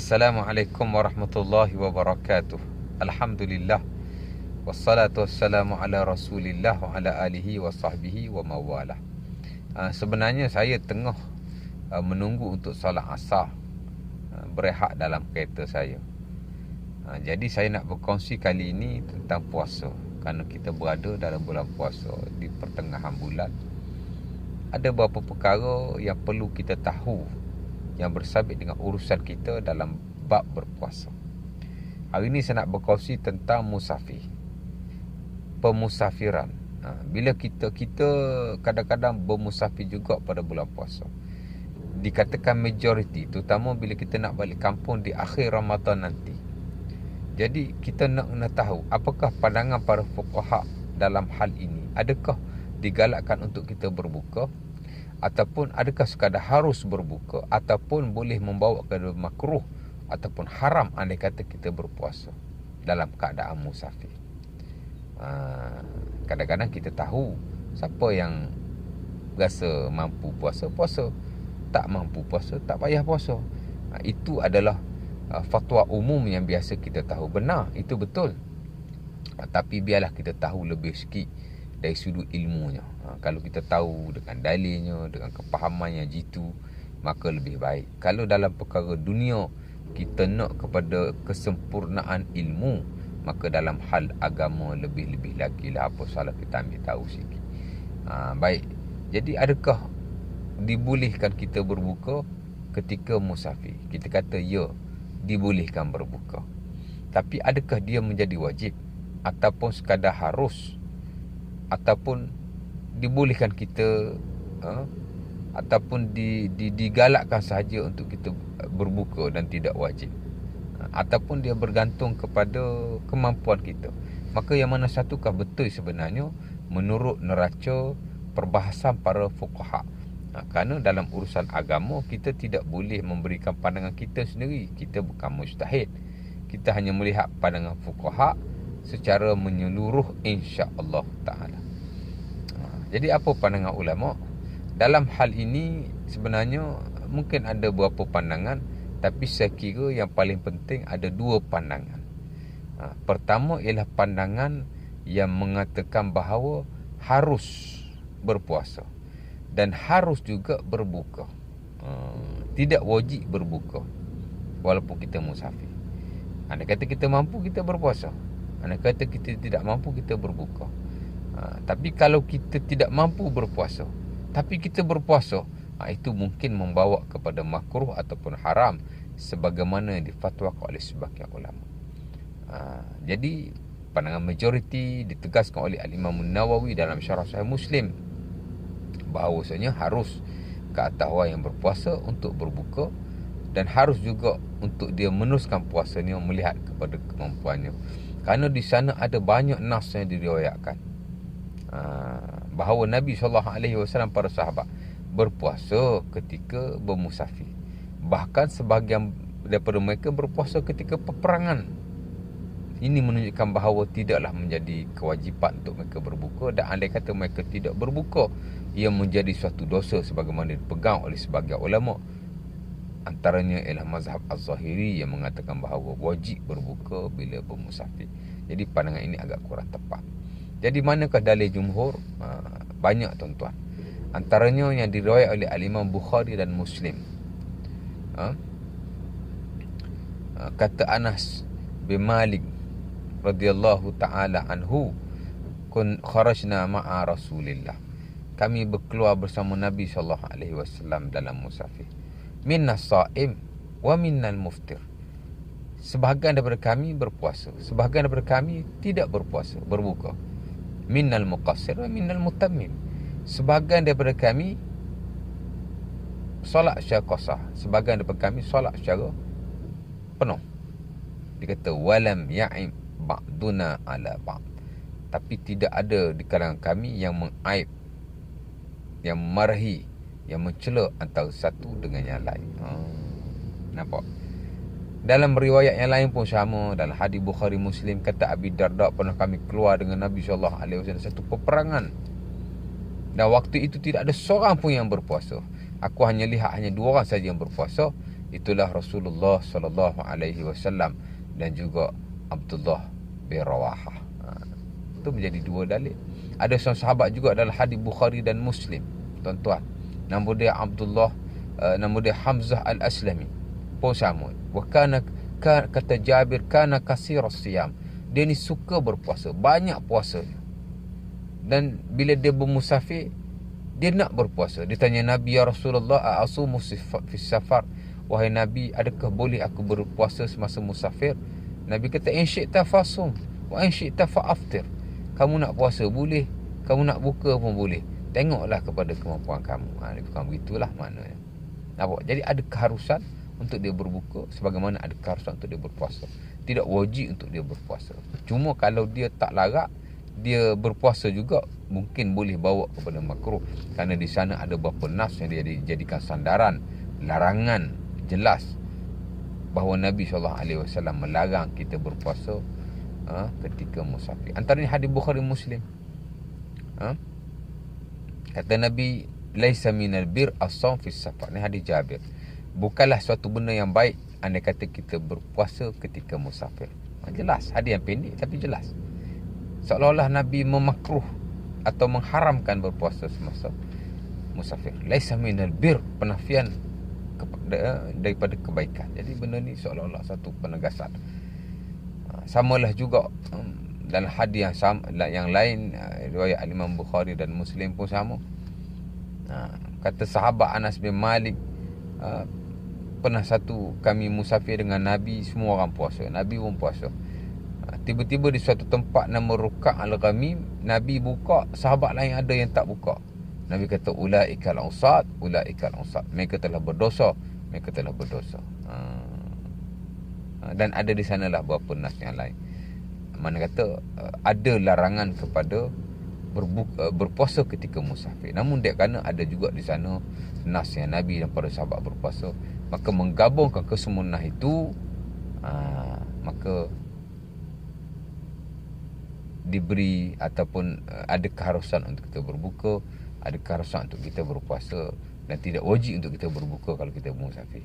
Assalamualaikum warahmatullahi wabarakatuh. Alhamdulillah. Wassalatu wassalamu ala rasulillah wa ala alihi wa sahbihi wa mawalah. Sebenarnya saya tengah menunggu untuk solat asar, berehat dalam kereta saya. Jadi saya nak berkongsi kali ini tentang puasa. Kerana kita berada dalam bulan puasa, di pertengahan bulan, ada beberapa perkara yang perlu kita tahu yang bersabit dengan urusan kita dalam bab berpuasa. Hari ini saya nak berkongsi tentang musafir, pemusafiran. Bila kita kadang-kadang bermusafir juga pada bulan puasa. Dikatakan majoriti, terutama bila kita nak balik kampung di akhir Ramadan nanti. Jadi kita nak tahu apakah pandangan para fuqaha dalam hal ini. Adakah digalakkan untuk kita berbuka, ataupun adakah sekadar harus berbuka, ataupun boleh membawa kepada makruh ataupun haram andai kata kita berpuasa dalam keadaan musafir. Kadang-kadang kita tahu siapa yang rasa mampu puasa, tak mampu puasa, tak payah puasa. Itu adalah fatwa umum yang biasa kita tahu. Benar, itu betul. Tapi biarlah kita tahu lebih sikit dari sudut ilmunya. Kalau kita tahu dengan dalilnya, dengan kepahaman yang jitu, maka lebih baik. Kalau dalam perkara dunia kita nak kepada kesempurnaan ilmu, maka dalam hal agama lebih-lebih lagi lah. Apa salah kita ambil tahu sikit. Baik. Jadi adakah dibolehkan kita berbuka ketika musafir? Kita kata ya, dibolehkan berbuka. Tapi adakah dia menjadi wajib, ataupun sekadar harus, ataupun dibolehkan kita ataupun digalakkan sahaja untuk kita berbuka dan tidak wajib, ataupun dia bergantung kepada kemampuan kita. Maka yang mana satukah betul sebenarnya menurut neraca perbahasan para fuqaha? Kerana dalam urusan agama kita tidak boleh memberikan pandangan kita sendiri. Kita bukan mujtahid. Kita hanya melihat pandangan fuqaha secara menyeluruh, insya-Allah taala. Jadi apa pandangan ulama? Dalam hal ini sebenarnya mungkin ada beberapa pandangan, tapi saya kira yang paling penting ada dua pandangan. Pertama ialah pandangan yang mengatakan bahawa harus berpuasa dan harus juga berbuka. Tidak wajib berbuka walaupun kita musafir. Andai kata kita mampu, kita berpuasa. Andai kata kita tidak mampu, kita berbuka. Tapi kalau kita tidak mampu berpuasa, tapi kita berpuasa, itu mungkin membawa kepada makruh ataupun haram, sebagaimana difatwakan oleh sebahagian ulama. Jadi pandangan majoriti ditegaskan oleh Al-Imam Nawawi dalam Syarah Sahih Muslim, bahawasanya harus ke atas orang yang berpuasa untuk berbuka, dan harus juga untuk dia meneruskan puasanya melihat kepada kemampuannya. Kerana di sana ada banyak nas yang diriwayatkan bahawa Nabi SAW para sahabat berpuasa ketika bermusafir. Bahkan sebahagian daripada mereka berpuasa ketika peperangan. Ini menunjukkan bahawa tidaklah menjadi kewajipan untuk mereka berbuka, dan andai kata mereka tidak berbuka, ia menjadi suatu dosa sebagaimana dipegang oleh sebahagian ulama. Antaranya ialah mazhab Az-Zahiri yang mengatakan bahawa wajib berbuka bila bermusafir. Jadi pandangan ini agak kurang tepat. Jadi manakah dalil jumhur? Banyak tuan-tuan. Antaranya yang diriwayat oleh Al-Imam Bukhari dan Muslim. Kata Anas bin Malik radhiyallahu ta'ala anhu, kharajna ma'a Rasulillah. Kami berkeluar bersama Nabi SAW dalam musafir. Minnas sa'im wa minnal muftir. Sebahagian daripada kami berpuasa, sebahagian daripada kami tidak berpuasa, berbuka. Minnal muqassir wa minnal mutammim. Sebahagian daripada kami solat secara qasar, sebahagian daripada kami solat secara penuh. Dia kata walam ya'im ba'duna ala ba'd. Tapi tidak ada di kalangan kami yang mengaib, yang memarahi, yang mencela antara satu dengan yang lain. Nampak? Dalam riwayat yang lain pun sama. Dalam hadis Bukhari Muslim, kata Abi Darda, pernah kami keluar dengan Nabi SAW satu peperangan, dan waktu itu tidak ada seorang pun yang berpuasa. Aku hanya lihat hanya 2 orang saja yang berpuasa, itulah Rasulullah sallallahu alaihi wasallam dan juga Abdullah bin Rawahah. Itu menjadi dua dalil. Ada seorang sahabat juga dalam hadis Bukhari dan Muslim, tuan-tuan. Nama dia nama dia Hamzah Al-Aslami. Pun sama. Wa kana kata Jabir kana kasirus siyam. Dia ni suka berpuasa, banyak puasa. Dan bila dia bermusafir, dia nak berpuasa. Dia tanya Nabi, ya Rasulullah, a'asumu fi safar? Wahai Nabi, adakah boleh aku berpuasa semasa musafir? Nabi kata, in syi'ta fasum wa in syi'ta fa'aftir. Kamu nak puasa boleh, kamu nak buka pun boleh. Tengoklah kepada kemampuan kamu. Bukan begitulah maknanya. Nampak? Jadi ada keharusan untuk dia berbuka, sebagaimana ada keharusan untuk dia berpuasa. Tidak wajib untuk dia berpuasa. Cuma kalau dia tak larat, dia berpuasa juga, mungkin boleh bawa kepada makruh. Kerana di sana ada beberapa nas yang dia dijadikan sandaran, larangan jelas bahawa Nabi SAW melarang kita berpuasa ketika musafir. Antaranya hadis Bukhari Muslim. Kata Nabi, laisa minal bir as-shaum fi safar. Ni hadis Jabir. Bukanlah suatu benda yang baik andai kata kita berpuasa ketika musafir. Jelas, hadis yang pendek tapi jelas. Seolah-olah Nabi memakruh atau mengharamkan berpuasa semasa musafir. Laisa minal bir, penafian daripada kebaikan. Jadi benda ni seolah-olah satu penegasan. Samalah juga dalam hadis yang lain, riwayat Imam Bukhari dan Muslim pun sama. Kata sahabat Anas bin Malik, pernah satu kami musafir dengan Nabi, semua orang puasa, Nabi pun puasa. Tiba-tiba di suatu tempat nama Ruka' Al-Ghamim, Nabi buka, sahabat lain ada yang tak buka. Nabi kata, ulaikal usad, ulaikal usad. Mereka telah berdosa, mereka telah berdosa. Dan ada di sanalah beberapa nas yang lain. Mana kata ada larangan kepada berpuasa ketika musafir. Namun dia kerana ada juga di sana nas yang Nabi dan para sahabat berpuasa, maka menggabungkan kesemua nas itu, maka diberi ataupun ada keharusan untuk kita berbuka, ada keharusan untuk kita berpuasa, dan tidak wajib untuk kita berbuka kalau kita musafir.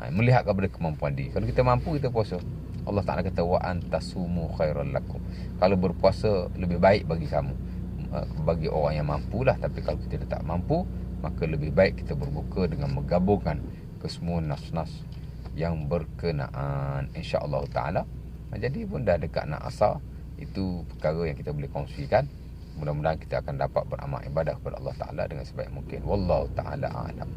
Melihat kepada kemampuan diri. Kalau kita mampu, kita puasa. Allah Ta'ala kata, wa antasumu khairal lakum. Kalau berpuasa lebih baik bagi kamu, bagi orang yang mampulah. Tapi kalau kita tak mampu, maka lebih baik kita berbuka dengan menggabungkan kesemua nas-nas yang berkenaan, insya-Allah Ta'ala. Jadi pun dah dekat nak asar. Itu perkara yang kita boleh kongsikan. Mudah-mudahan kita akan dapat beramal ibadah kepada Allah Ta'ala dengan sebaik mungkin. Wallahu ta'ala a'lam.